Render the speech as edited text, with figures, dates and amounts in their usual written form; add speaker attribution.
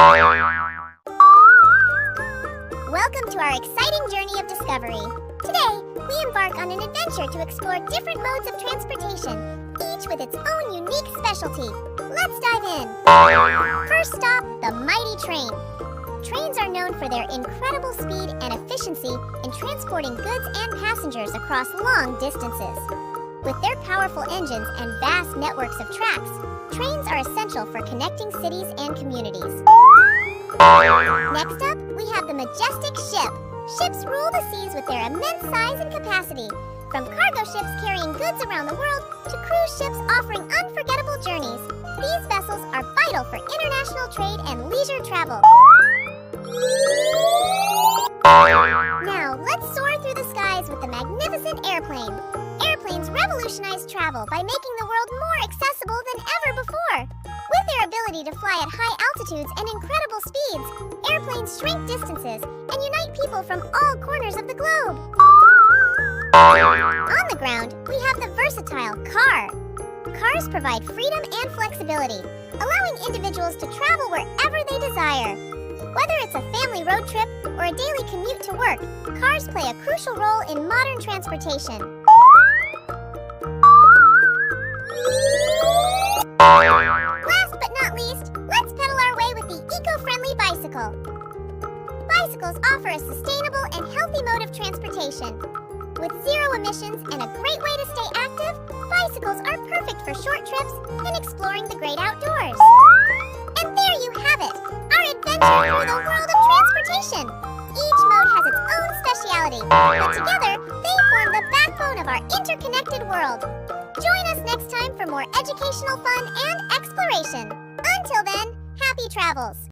Speaker 1: Welcome to our exciting journey of discovery. Today, we embark on an adventure to explore different modes of transportation, each with its own unique specialty. Let's dive in. First stop, the mighty train. Trains are known for their incredible speed and efficiency in transporting goods and passengers across long distances. With their powerful engines and vast networks of tracks, trains are essential for connecting cities and communities. Next up, we have the majestic ship. Ships rule the seas with their immense size and capacity. From cargo ships carrying goods around the world to cruise ships offering unforgettable journeys, these vessels are vital for international trade and leisure travel. Now, let's soar through the skies with the magnificent airplane. Airplanes revolutionized travel by making the world more accessible than ever before. With their ability to fly at high altitudes and incredible speeds, airplanes shrink distances and unite people from all corners of the globe. On the ground, we have the versatile car. Cars provide freedom and flexibility, allowing individuals to travel wherever they desire. Whether it's a family road trip or a daily commute to work, cars play a crucial role in modern transportation. Last but not least, let's pedal our way with the eco-friendly bicycle. Bicycles offer a sustainable and healthy mode of transportation. With zero emissions and a great way to stay active, bicycles are perfect for short trips and exploring the great outdoors. And there you have it, our adventure through the world of transportation. Each mode has its own speciality, but together they form the backbone of our interconnected world. Join us next time for more educational fun and exploration. Until then, happy travels!